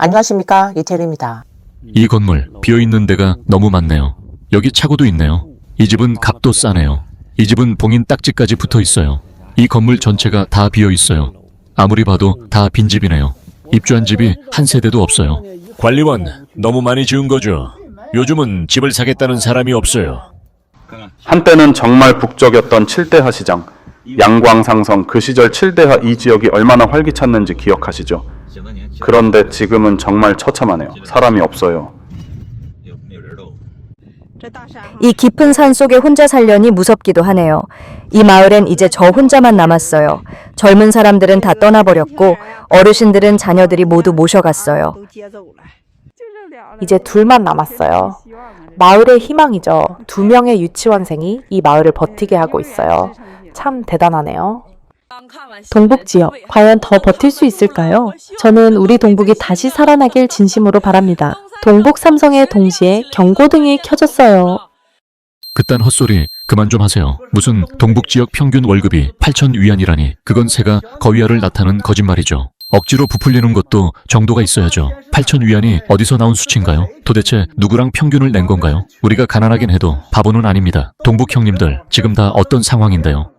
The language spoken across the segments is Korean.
안녕하십니까, 이태리입니다. 이 건물 비어있는 데가 너무 많네요. 여기 차고도 있네요. 이 집은 값도 싸네요. 이 집은 봉인 딱지까지 붙어 있어요. 이 건물 전체가 다 비어 있어요. 아무리 봐도 다 빈집이네요. 입주한 집이 한 세대도 없어요. 관리원, 너무 많이 지은 거죠? 요즘은 집을 사겠다는 사람이 없어요. 한때는 정말 북적였던 7대하 시장, 양광상성 그 시절 7대하 이 지역이 얼마나 활기찼는지 기억하시죠? 그런데 지금은 정말 처참하네요. 사람이 없어요. 이 깊은 산 속에 혼자 살려니 무섭기도 하네요. 이 마을엔 이제 저 혼자만 남았어요. 젊은 사람들은 다 떠나버렸고 어르신들은 자녀들이 모두 모셔갔어요. 이제 둘만 남았어요. 마을의 희망이죠. 2명의 유치원생이 이 마을을 버티게 하고 있어요. 참 대단하네요. 동북 지역, 과연 더 버틸 수 있을까요? 저는 우리 동북이 다시 살아나길 진심으로 바랍니다. 동북 삼성에 동시에 경고등이 켜졌어요. 그딴 헛소리 그만 좀 하세요. 무슨 동북 지역 평균 월급이 8,000위안이라니. 그건 새가 거위알을 낳다는 거짓말이죠. 억지로 부풀리는 것도 정도가 있어야죠. 8,000위안이 어디서 나온 수치인가요? 도대체 누구랑 평균을 낸 건가요? 우리가 가난하긴 해도 바보는 아닙니다. 동북 형님들, 지금 다 어떤 상황인데요?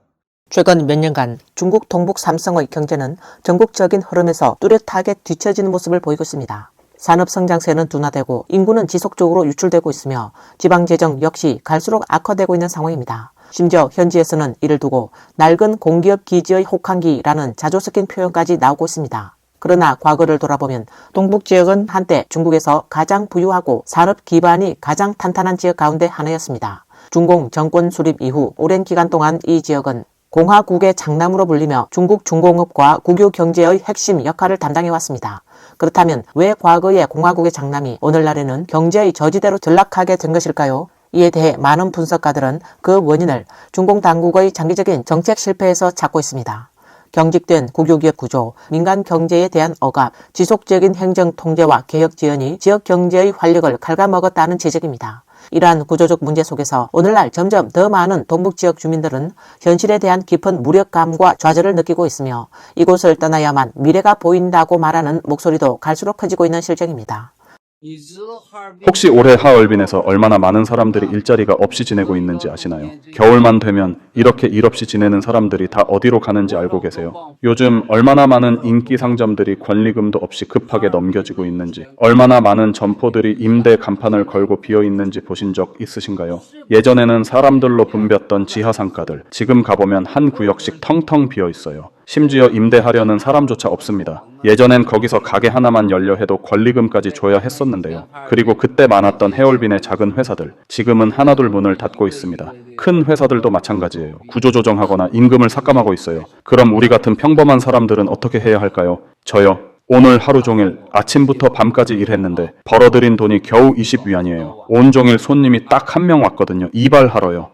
최근 몇 년간 중국 동북 삼성의 경제는 전국적인 흐름에서 뚜렷하게 뒤처지는 모습을 보이고 있습니다. 산업 성장세는 둔화되고 인구는 지속적으로 유출되고 있으며 지방재정 역시 갈수록 악화되고 있는 상황입니다. 심지어 현지에서는 이를 두고 낡은 공기업 기지의 혹한기라는 자주 섞인 표현까지 나오고 있습니다. 그러나 과거를 돌아보면 동북 지역은 한때 중국에서 가장 부유하고 산업 기반이 가장 탄탄한 지역 가운데 하나였습니다. 중공 정권 수립 이후 오랜 기간 동안 이 지역은 공화국의 장남으로 불리며 중국 중공업과 국유 경제의 핵심 역할을 담당해왔습니다. 그렇다면 왜 과거의 공화국의 장남이 오늘날에는 경제의 저지대로 전락하게 된 것일까요? 이에 대해 많은 분석가들은 그 원인을 중공 당국의 장기적인 정책 실패에서 찾고 있습니다. 경직된 국유기업 구조, 민간 경제에 대한 억압, 지속적인 행정 통제와 개혁 지연이 지역 경제의 활력을 갉아먹었다는 지적입니다. 이러한 구조적 문제 속에서 오늘날 점점 더 많은 동북지역 주민들은 현실에 대한 깊은 무력감과 좌절을 느끼고 있으며 이곳을 떠나야만 미래가 보인다고 말하는 목소리도 갈수록 커지고 있는 실정입니다. 혹시 올해 하얼빈에서 얼마나 많은 사람들이 일자리가 없이 지내고 있는지 아시나요? 겨울만 되면 이렇게 일 없이 지내는 사람들이 다 어디로 가는지 알고 계세요? 요즘 얼마나 많은 인기 상점들이 권리금도 없이 급하게 넘겨지고 있는지, 얼마나 많은 점포들이 임대 간판을 걸고 비어 있는지 보신 적 있으신가요? 예전에는 사람들로 붐볐던 지하상가들, 지금 가보면 한 구역씩 텅텅 비어 있어요. 심지어 임대하려는 사람조차 없습니다. 예전엔 거기서 가게 하나만 열려 해도 권리금까지 줘야 했었는데요. 그리고 그때 많았던 헤얼빈의 작은 회사들, 지금은 하나둘 문을 닫고 있습니다. 큰 회사들도 마찬가지예요. 구조조정하거나 임금을 삭감하고 있어요. 그럼 우리 같은 평범한 사람들은 어떻게 해야 할까요? 저요. 오늘 하루 종일 아침부터 밤까지 일했는데 벌어들인 돈이 겨우 20위안이에요. 온종일 손님이 딱 한 명 왔거든요. 이발하러요.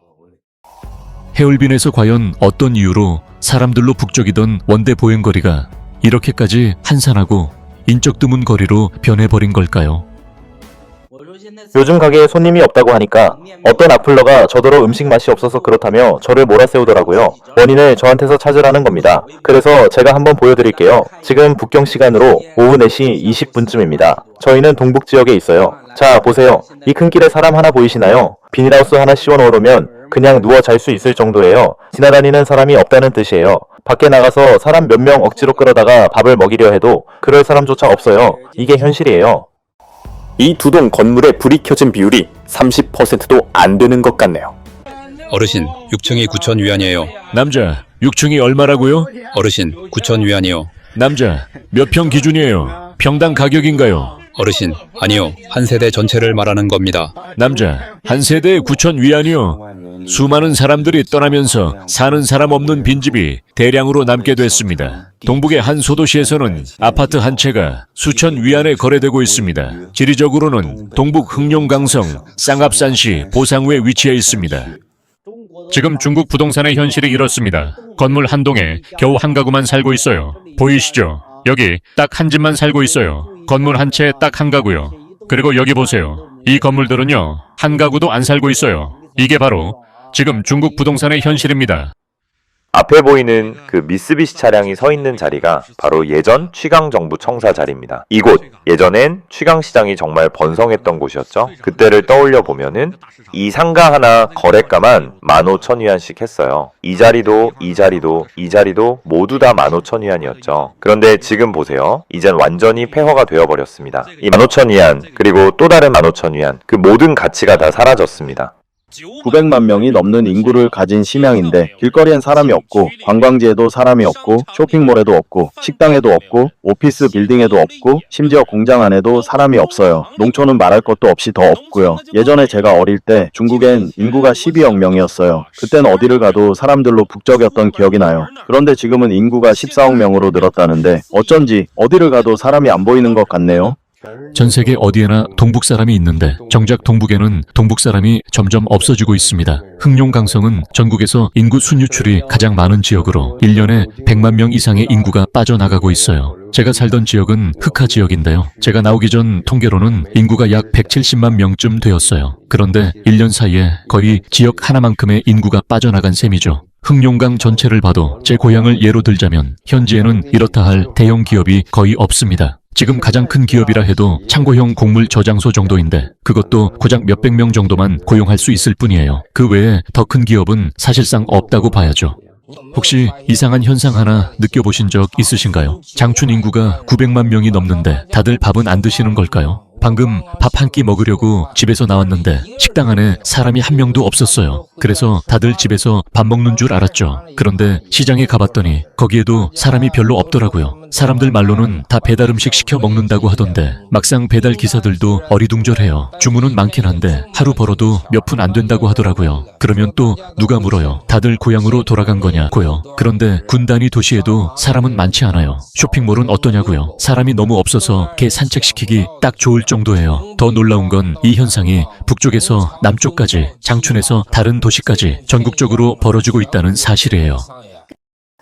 헤얼빈에서 과연 어떤 이유로 사람들로 북적이던 원대 보행거리가 이렇게까지 한산하고 인적 드문 거리로 변해버린 걸까요? 요즘 가게에 손님이 없다고 하니까 어떤 악플러가 저더러 음식 맛이 없어서 그렇다며 저를 몰아세우더라고요. 원인을 저한테서 찾으라는 겁니다. 그래서 제가 한번 보여드릴게요. 지금 북경 시간으로 오후 4시 20분쯤입니다. 저희는 동북 지역에 있어요. 자, 보세요. 이 큰 길에 사람 하나 보이시나요? 비닐하우스 하나 씌워놓으면 그냥 누워 잘 수 있을 정도예요. 지나다니는 사람이 없다는 뜻이에요. 밖에 나가서 사람 몇 명 억지로 끌어다가 밥을 먹이려 해도 그럴 사람조차 없어요. 이게 현실이에요. 이 두 동 건물에 불이 켜진 비율이 30%도 안 되는 것 같네요. 어르신, 6층이 9,000위안이에요. 남자, 6층이 얼마라고요? 어르신, 9,000위안이요. 남자, 몇 평 기준이에요? 평당 가격인가요? 어르신, 아니요. 한 세대 전체를 말하는 겁니다. 남자, 한 세대에 9,000위안이요. 수많은 사람들이 떠나면서 사는 사람 없는 빈집이 대량으로 남게 됐습니다. 동북의 한 소도시에서는 아파트 한 채가 수천 위안에 거래되고 있습니다. 지리적으로는 동북 흑룡강성 쌍합산시 보상우에 위치해 있습니다. 지금 중국 부동산의 현실이 이렇습니다. 건물 한 동에 겨우 한 가구만 살고 있어요. 보이시죠? 여기 딱 한 집만 살고 있어요. 건물 한 채에 딱 한 가구요. 그리고 여기 보세요. 이 건물들은요, 한 가구도 안 살고 있어요. 이게 바로 지금 중국 부동산의 현실입니다. 앞에 보이는 그 미쓰비시 차량이 서 있는 자리가 바로 예전 취강정부 청사 자리입니다. 이곳 예전엔 취강시장이 정말 번성했던 곳이었죠. 그때를 떠올려 보면은 이 상가 하나 거래가만 15,000위안씩 했어요. 이 자리도 이 자리도 이 자리도 모두 다 15,000위안이었죠. 그런데 지금 보세요. 이젠 완전히 폐허가 되어버렸습니다. 이 15,000위안 그리고 또 다른 15,000위안 그 모든 가치가 다 사라졌습니다. 900만 명이 넘는 인구를 가진 심양인데 길거리엔 사람이 없고 관광지에도 사람이 없고 쇼핑몰에도 없고 식당에도 없고 오피스 빌딩에도 없고 심지어 공장 안에도 사람이 없어요. 농촌은 말할 것도 없이 더 없고요. 예전에 제가 어릴 때 중국엔 인구가 12억 명이었어요. 그땐 어디를 가도 사람들로 북적였던 기억이 나요. 그런데 지금은 인구가 14억 명으로 늘었다는데 어쩐지 어디를 가도 사람이 안 보이는 것 같네요. 전 세계 어디에나 동북 사람이 있는데 정작 동북에는 동북 사람이 점점 없어지고 있습니다. 흑룡강성은 전국에서 인구 순유출이 가장 많은 지역으로 1년에 100만 명 이상의 인구가 빠져나가고 있어요. 제가 살던 지역은 흑하 지역인데요. 제가 나오기 전 통계로는 인구가 약 170만 명쯤 되었어요. 그런데 1년 사이에 거의 지역 하나만큼의 인구가 빠져나간 셈이죠. 흑룡강 전체를 봐도 제 고향을 예로 들자면 현지에는 이렇다 할 대형 기업이 거의 없습니다. 지금 가장 큰 기업이라 해도 창고형 곡물 저장소 정도인데 그것도 고작 몇백 명 정도만 고용할 수 있을 뿐이에요. 그 외에 더 큰 기업은 사실상 없다고 봐야죠. 혹시 이상한 현상 하나 느껴보신 적 있으신가요? 장춘 인구가 900만 명이 넘는데 다들 밥은 안 드시는 걸까요? 방금 밥 한 끼 먹으려고 집에서 나왔는데 식당 안에 사람이 한 명도 없었어요. 그래서 다들 집에서 밥 먹는 줄 알았죠. 그런데 시장에 가봤더니 거기에도 사람이 별로 없더라고요. 사람들 말로는 다 배달 음식 시켜 먹는다고 하던데 막상 배달 기사들도 어리둥절해요. 주문은 많긴 한데 하루 벌어도 몇 푼 안 된다고 하더라고요. 그러면 또 누가 물어요. 다들 고향으로 돌아간 거냐고요. 그런데 군단위 도시에도 사람은 많지 않아요. 쇼핑몰은 어떠냐고요. 사람이 너무 없어서 개 산책시키기 딱 좋을 정도예요. 더 놀라운 건 이 현상이 북쪽에서 남쪽까지, 장춘에서 다른 도시까지 전국적으로 벌어지고 있다는 사실이에요.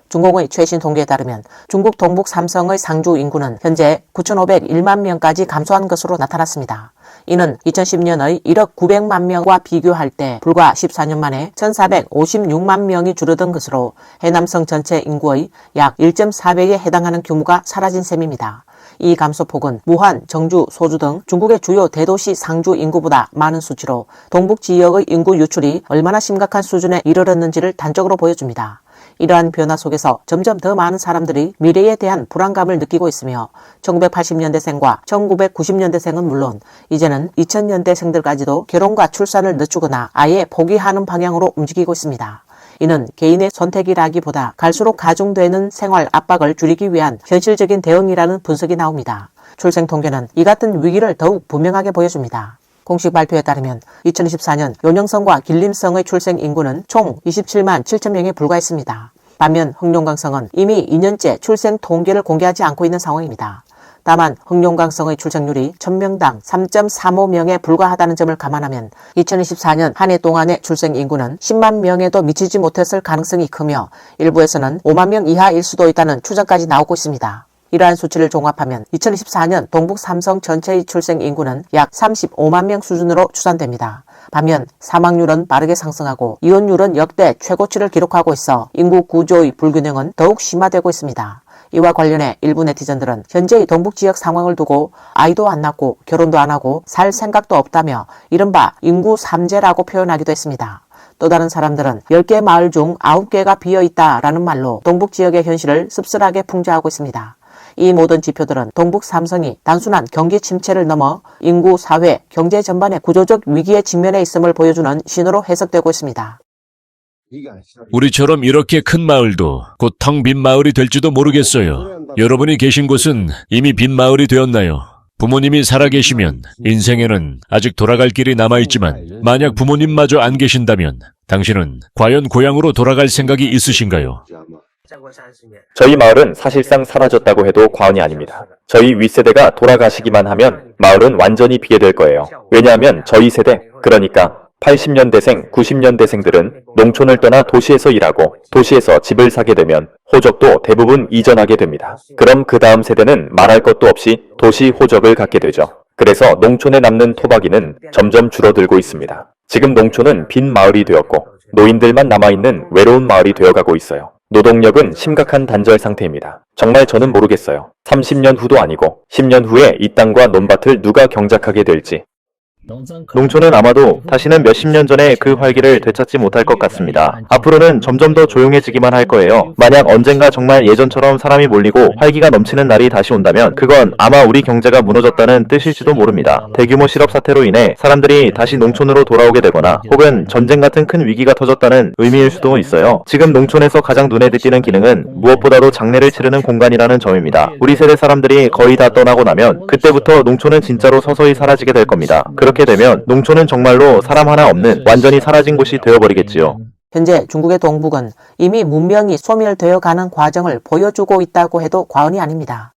중공의 최신 통계에 따르면 중국 동북 삼성의 상주 인구는 현재 9,501만 명까지 감소한 것으로 나타났습니다. 이는 2010년의 1억 900만 명과 비교할 때 불과 14년 만에 1,456만 명이 줄어든 것으로 해남성 전체 인구의 약 1.4배에 해당하는 규모가 사라진 셈입니다. 이 감소폭은 무한, 정주, 소주 등 중국의 주요 대도시 상주 인구보다 많은 수치로 동북 지역의 인구 유출이 얼마나 심각한 수준에 이르렀는지를 단적으로 보여줍니다. 이러한 변화 속에서 점점 더 많은 사람들이 미래에 대한 불안감을 느끼고 있으며 1980년대생과 1990년대생은 물론 이제는 2000년대생들까지도 결혼과 출산을 늦추거나 아예 포기하는 방향으로 움직이고 있습니다. 이는 개인의 선택이라기보다 갈수록 가중되는 생활 압박을 줄이기 위한 현실적인 대응이라는 분석이 나옵니다. 출생 통계는 이 같은 위기를 더욱 분명하게 보여줍니다. 공식 발표에 따르면 2024년 요령성과 길림성의 출생 인구는 총 27만 7천 명에 불과했습니다. 반면 흑룡강성은 이미 2년째 출생 통계를 공개하지 않고 있는 상황입니다. 다만 흑룡강성의 출생률이 1000명당 3.35명에 불과하다는 점을 감안하면 2024년 한 해 동안의 출생 인구는 10만 명에도 미치지 못했을 가능성이 크며 일부에서는 5만 명 이하일 수도 있다는 추정까지 나오고 있습니다. 이러한 수치를 종합하면 2024년 동북 삼성 전체의 출생 인구는 약 35만 명 수준으로 추산됩니다. 반면 사망률은 빠르게 상승하고 이혼율은 역대 최고치를 기록하고 있어 인구 구조의 불균형은 더욱 심화되고 있습니다. 이와 관련해 일부 네티즌들은 현재의 동북 지역 상황을 두고 아이도 안 낳고 결혼도 안 하고 살 생각도 없다며 이른바 인구 삼재라고 표현하기도 했습니다. 또 다른 사람들은 10개 마을 중 9개가 비어있다라는 말로 동북 지역의 현실을 씁쓸하게 풍자하고 있습니다. 이 모든 지표들은 동북 삼성이 단순한 경기 침체를 넘어 인구, 사회, 경제 전반의 구조적 위기에 직면해 있음을 보여주는 신호로 해석되고 있습니다. 우리처럼 이렇게 큰 마을도 곧 텅 빈 마을이 될지도 모르겠어요. 여러분이 계신 곳은 이미 빈 마을이 되었나요? 부모님이 살아계시면 인생에는 아직 돌아갈 길이 남아있지만 만약 부모님마저 안 계신다면 당신은 과연 고향으로 돌아갈 생각이 있으신가요? 저희 마을은 사실상 사라졌다고 해도 과언이 아닙니다. 저희 윗세대가 돌아가시기만 하면 마을은 완전히 비게될 거예요. 왜냐하면 저희 세대, 그러니까 80년대생, 90년대생들은 농촌을 떠나 도시에서 일하고 도시에서 집을 사게 되면 호적도 대부분 이전하게 됩니다. 그럼 그 다음 세대는 말할 것도 없이 도시 호적을 갖게 되죠. 그래서 농촌에 남는 토박이는 점점 줄어들고 있습니다. 지금 농촌은 빈 마을이 되었고 노인들만 남아있는 외로운 마을이 되어가고 있어요. 노동력은 심각한 단절 상태입니다. 정말 저는 모르겠어요. 30년 후도 아니고 10년 후에 이 땅과 논밭을 누가 경작하게 될지. 농촌은 아마도 다시는 몇십 년 전의 그 활기를 되찾지 못할 것 같습니다. 앞으로는 점점 더 조용해지기만 할 거예요. 만약 언젠가 정말 예전처럼 사람이 몰리고 활기가 넘치는 날이 다시 온다면 그건 아마 우리 경제가 무너졌다는 뜻일지도 모릅니다. 대규모 실업 사태로 인해 사람들이 다시 농촌으로 돌아오게 되거나 혹은 전쟁 같은 큰 위기가 터졌다는 의미일 수도 있어요. 지금 농촌에서 가장 눈에 띄는 기능은 무엇보다도 장례를 치르는 공간이라는 점입니다. 우리 세대 사람들이 거의 다 떠나고 나면 그때부터 농촌은 진짜로 서서히 사라지게 될 겁니다. 그렇게 되면 농촌은 정말로 사람 하나 없는 완전히 사라진 곳이 되어버리겠지요. 현재 중국의 동북은 이미 문명이 소멸되어 가는 과정을 보여주고 있다고 해도 과언이 아닙니다.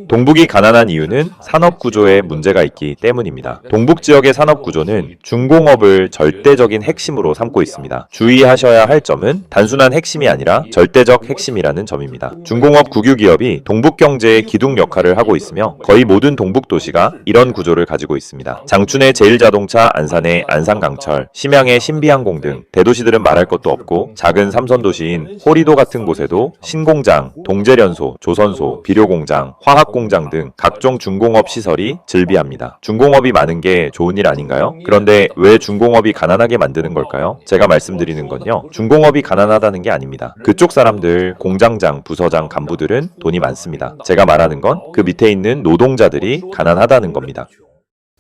동북이 가난한 이유는 산업 구조에 문제가 있기 때문입니다. 동북 지역의 산업 구조는 중공업을 절대적인 핵심으로 삼고 있습니다. 주의하셔야 할 점은 단순한 핵심이 아니라 절대적 핵심이라는 점입니다. 중공업 국유 기업이 동북 경제의 기둥 역할을 하고 있으며 거의 모든 동북 도시가 이런 구조를 가지고 있습니다. 장춘의 제일자동차, 안산의 안산강철, 심양의 신비항공 등 대도시들은 말할 것도 없고 작은 삼선 도시인 호리도 같은 곳에도 신공장, 동제련소, 조선소, 비료공장, 화학공장 등 각종 중공업 시설이 즐비합니다. 중공업이 많은 게 좋은 일 아닌가요? 그런데 왜 중공업이 가난하게 만드는 걸까요? 제가 말씀드리는 건요. 중공업이 가난하다는 게 아닙니다. 그쪽 사람들, 공장장, 부서장, 간부들은 돈이 많습니다. 제가 말하는 건 그 밑에 있는 노동자들이 가난하다는 겁니다.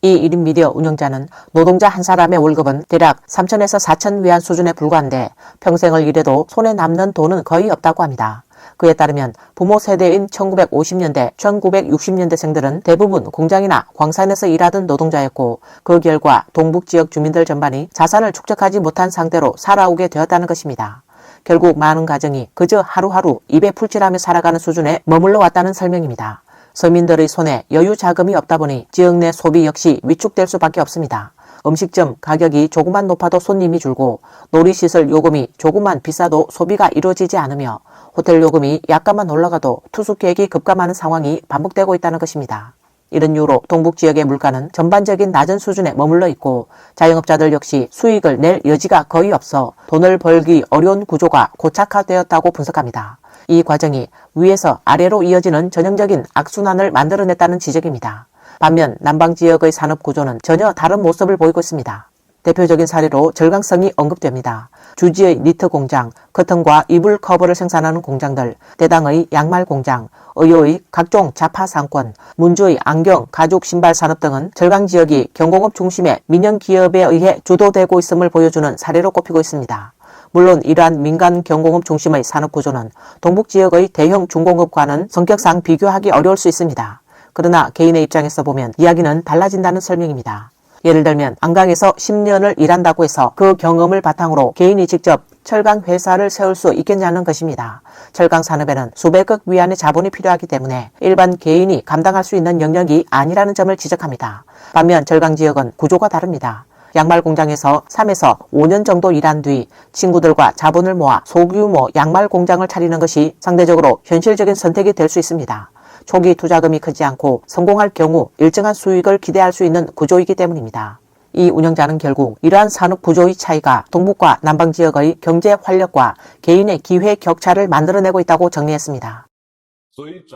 이 1인 미디어 운영자는 노동자 한 사람의 월급은 대략 3천에서 4천 위안 수준에 불과한데 평생을 일해도 손에 남는 돈은 거의 없다고 합니다. 그에 따르면 부모 세대인 1950년대, 1960년대생들은 대부분 공장이나 광산에서 일하던 노동자였고 그 결과 동북 지역 주민들 전반이 자산을 축적하지 못한 상태로 살아오게 되었다는 것입니다. 결국 많은 가정이 그저 하루하루 입에 풀칠하며 살아가는 수준에 머물러 왔다는 설명입니다. 서민들의 손에 여유 자금이 없다 보니 지역 내 소비 역시 위축될 수밖에 없습니다. 음식점 가격이 조금만 높아도 손님이 줄고 놀이시설 요금이 조금만 비싸도 소비가 이루어지지 않으며 호텔 요금이 약간만 올라가도 투숙객이 급감하는 상황이 반복되고 있다는 것입니다. 이런 이유로 동북 지역의 물가는 전반적인 낮은 수준에 머물러 있고 자영업자들 역시 수익을 낼 여지가 거의 없어 돈을 벌기 어려운 구조가 고착화되었다고 분석합니다. 이 과정이 위에서 아래로 이어지는 전형적인 악순환을 만들어냈다는 지적입니다. 반면 남방 지역의 산업 구조는 전혀 다른 모습을 보이고 있습니다. 대표적인 사례로 절강성이 언급됩니다. 주지의 니트 공장, 커튼과 이불 커버를 생산하는 공장들, 대당의 양말 공장, 의효의 각종 자파 상권, 문주의 안경, 가죽, 신발 산업 등은 절강 지역이 경공업 중심의 민영 기업에 의해 주도되고 있음을 보여주는 사례로 꼽히고 있습니다. 물론 이러한 민간 경공업 중심의 산업 구조는 동북 지역의 대형 중공업과는 성격상 비교하기 어려울 수 있습니다. 그러나 개인의 입장에서 보면 이야기는 달라진다는 설명입니다. 예를 들면 안강에서 10년을 일한다고 해서 그 경험을 바탕으로 개인이 직접 철강 회사를 세울 수 있겠냐는 것입니다. 철강 산업에는 수백억 위안의 자본이 필요하기 때문에 일반 개인이 감당할 수 있는 영역이 아니라는 점을 지적합니다. 반면 절강 지역은 구조가 다릅니다. 양말 공장에서 3에서 5년 정도 일한 뒤 친구들과 자본을 모아 소규모 양말 공장을 차리는 것이 상대적으로 현실적인 선택이 될 수 있습니다. 초기 투자금이 크지 않고 성공할 경우 일정한 수익을 기대할 수 있는 구조이기 때문입니다. 이 운영자는 결국 이러한 산업 구조의 차이가 동북과 남방 지역의 경제 활력과 개인의 기회 격차를 만들어내고 있다고 정리했습니다.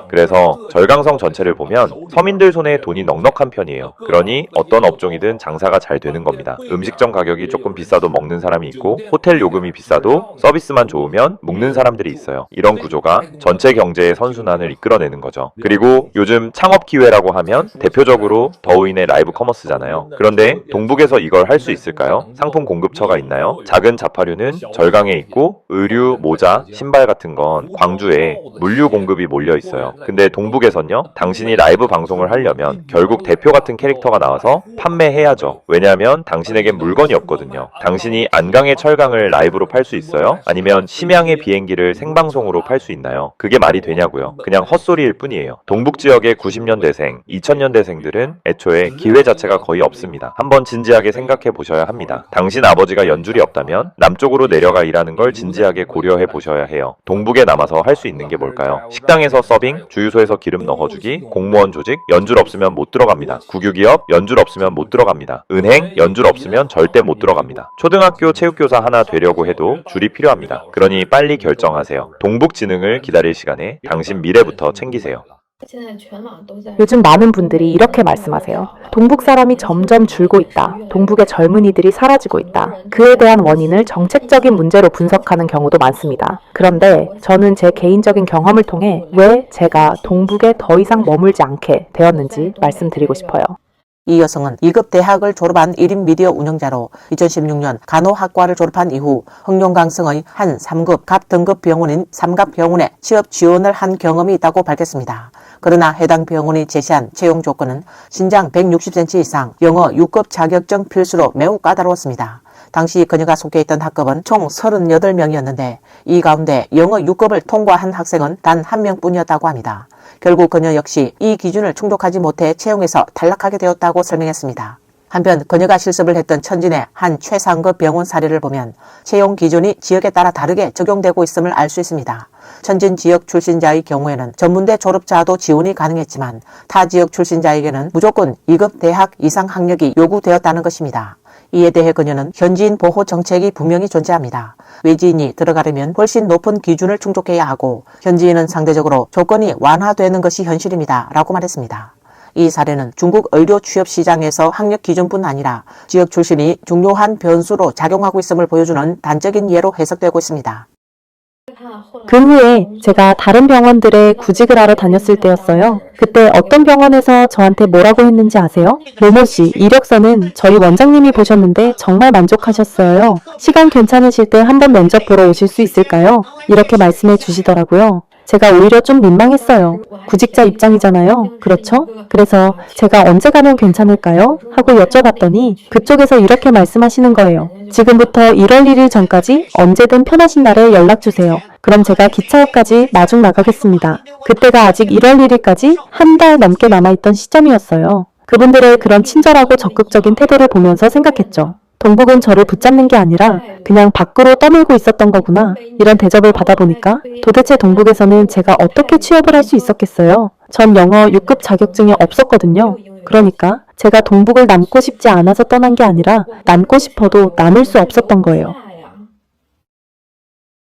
그래서 절강성 전체를 보면 서민들 손에 돈이 넉넉한 편이에요. 그러니 어떤 업종이든 장사가 잘 되는 겁니다. 음식점 가격이 조금 비싸도 먹는 사람이 있고 호텔 요금이 비싸도 서비스만 좋으면 묵는 사람들이 있어요. 이런 구조가 전체 경제의 선순환을 이끌어내는 거죠. 그리고 요즘 창업 기회라고 하면 대표적으로 더우인의 라이브 커머스잖아요. 그런데 동북에서 이걸 할 수 있을까요? 상품 공급처가 있나요? 작은 자파류는 절강에 있고 의류, 모자, 신발 같은 건 광주에 물류 공급이 몰려 있어요. 근데 동북에선요, 당신이 라이브 방송을 하려면 결국 대표 같은 캐릭터가 나와서 판매해야죠. 왜냐하면 당신에겐 물건이 없거든요. 당신이 안강의 철강을 라이브로 팔 수 있어요? 아니면 심양의 비행기를 생방송으로 팔 수 있나요? 그게 말이 되냐고요. 그냥 헛소리일 뿐이에요. 동북 지역의 90년대생, 2000년대생들은 애초에 기회 자체가 거의 없습니다. 한번 진지하게 생각해 보셔야 합니다. 당신 아버지가 연줄이 없다면 남쪽으로 내려가 일하는 걸 진지하게 고려해 보셔야 해요. 동북에 남아서 할 수 있는 게 뭘까요? 식당에서 호텔에서 서빙, 주유소에서 기름 넣어주기, 공무원 조직, 연줄 없으면 못 들어갑니다. 국유기업, 연줄 없으면 못 들어갑니다. 은행, 연줄 없으면 절대 못 들어갑니다. 초등학교 체육교사 하나 되려고 해도 줄이 필요합니다. 그러니 빨리 결정하세요. 동북지능을 기다릴 시간에 당신 미래부터 챙기세요. 요즘 많은 분들이 이렇게 말씀하세요. 동북 사람이 점점 줄고 있다. 동북의 젊은이들이 사라지고 있다. 그에 대한 원인을 정책적인 문제로 분석하는 경우도 많습니다. 그런데 저는 제 개인적인 경험을 통해 왜 제가 동북에 더 이상 머물지 않게 되었는지 말씀드리고 싶어요. 이 여성은 2급 대학을 졸업한 1인 미디어 운영자로 2016년 간호학과를 졸업한 이후 흥룡강성의 한 3급 갑등급 병원인 삼갑병원에 취업 지원을 한 경험이 있다고 밝혔습니다. 그러나 해당 병원이 제시한 채용 조건은 신장 160cm 이상, 영어 6급 자격증 필수로 매우 까다로웠습니다. 당시 그녀가 속해 있던 학급은 총 38명이었는데 이 가운데 영어 6급을 통과한 학생은 단 1명뿐이었다고 합니다. 결국 그녀 역시 이 기준을 충족하지 못해 채용에서 탈락하게 되었다고 설명했습니다. 한편 그녀가 실습을 했던 천진의 한 최상급 병원 사례를 보면 채용 기준이 지역에 따라 다르게 적용되고 있음을 알 수 있습니다. 천진 지역 출신자의 경우에는 전문대 졸업자도 지원이 가능했지만 타 지역 출신자에게는 무조건 2급 대학 이상 학력이 요구되었다는 것입니다. 이에 대해 그녀는 현지인 보호 정책이 분명히 존재합니다. 외지인이 들어가려면 훨씬 높은 기준을 충족해야 하고 현지인은 상대적으로 조건이 완화되는 것이 현실입니다. 라고 말했습니다. 이 사례는 중국 의료 취업 시장에서 학력 기준뿐 아니라 지역 출신이 중요한 변수로 작용하고 있음을 보여주는 단적인 예로 해석되고 있습니다. 그 후에 제가 다른 병원들에 구직을 하러 다녔을 때였어요. 그때 어떤 병원에서 저한테 뭐라고 했는지 아세요? 모모씨, 이력서는 저희 원장님이 보셨는데 정말 만족하셨어요. 시간 괜찮으실 때 한번 면접 보러 오실 수 있을까요? 이렇게 말씀해 주시더라고요. 제가 오히려 좀 민망했어요. 구직자 입장이잖아요. 그렇죠? 그래서 제가 언제 가면 괜찮을까요? 하고 여쭤봤더니 그쪽에서 이렇게 말씀하시는 거예요. 지금부터 1월 1일 전까지 언제든 편하신 날에 연락주세요. 그럼 제가 기차역까지 마중 나가겠습니다. 그때가 아직 1월 1일까지 한 달 넘게 남아있던 시점이었어요. 그분들의 그런 친절하고 적극적인 태도를 보면서 생각했죠. 동북은 저를 붙잡는 게 아니라 그냥 밖으로 떠밀고 있었던 거구나. 이런 대접을 받아보니까 도대체 동북에서는 제가 어떻게 취업을 할 수 있었겠어요? 전 영어 6급 자격증이 없었거든요. 그러니까 제가 동북을 남고 싶지 않아서 떠난 게 아니라 남고 싶어도 남을 수 없었던 거예요.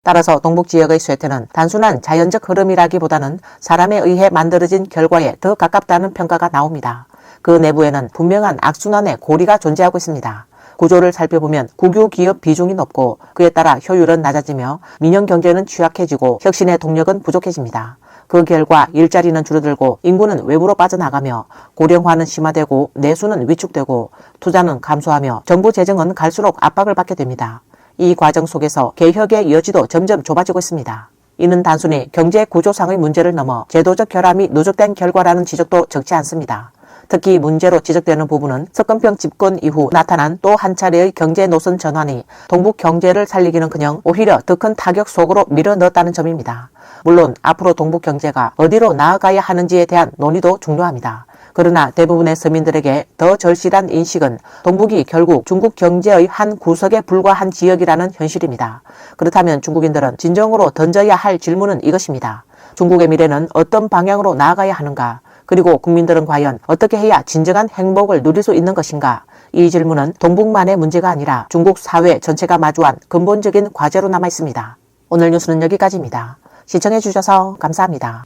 따라서 동북 지역의 쇠퇴는 단순한 자연적 흐름이라기보다는 사람에 의해 만들어진 결과에 더 가깝다는 평가가 나옵니다. 그 내부에는 분명한 악순환의 고리가 존재하고 있습니다. 구조를 살펴보면 국유 기업 비중이 높고 그에 따라 효율은 낮아지며 민영 경제는 취약해지고 혁신의 동력은 부족해집니다. 그 결과 일자리는 줄어들고 인구는 외부로 빠져나가며 고령화는 심화되고 내수는 위축되고 투자는 감소하며 정부 재정은 갈수록 압박을 받게 됩니다. 이 과정 속에서 개혁의 여지도 점점 좁아지고 있습니다. 이는 단순히 경제 구조상의 문제를 넘어 제도적 결함이 누적된 결과라는 지적도 적지 않습니다. 특히 문제로 지적되는 부분은 석건평 집권 이후 나타난 또 한 차례의 경제 노선 전환이 동북 경제를 살리기는커녕 오히려 더 큰 타격 속으로 밀어넣었다는 점입니다. 물론 앞으로 동북 경제가 어디로 나아가야 하는지에 대한 논의도 중요합니다. 그러나 대부분의 서민들에게 더 절실한 인식은 동북이 결국 중국 경제의 한 구석에 불과한 지역이라는 현실입니다. 그렇다면 중국인들은 진정으로 던져야 할 질문은 이것입니다. 중국의 미래는 어떤 방향으로 나아가야 하는가? 그리고 국민들은 과연 어떻게 해야 진정한 행복을 누릴 수 있는 것인가? 이 질문은 동북만의 문제가 아니라 중국 사회 전체가 마주한 근본적인 과제로 남아 있습니다. 오늘 뉴스는 여기까지입니다. 시청해 주셔서 감사합니다.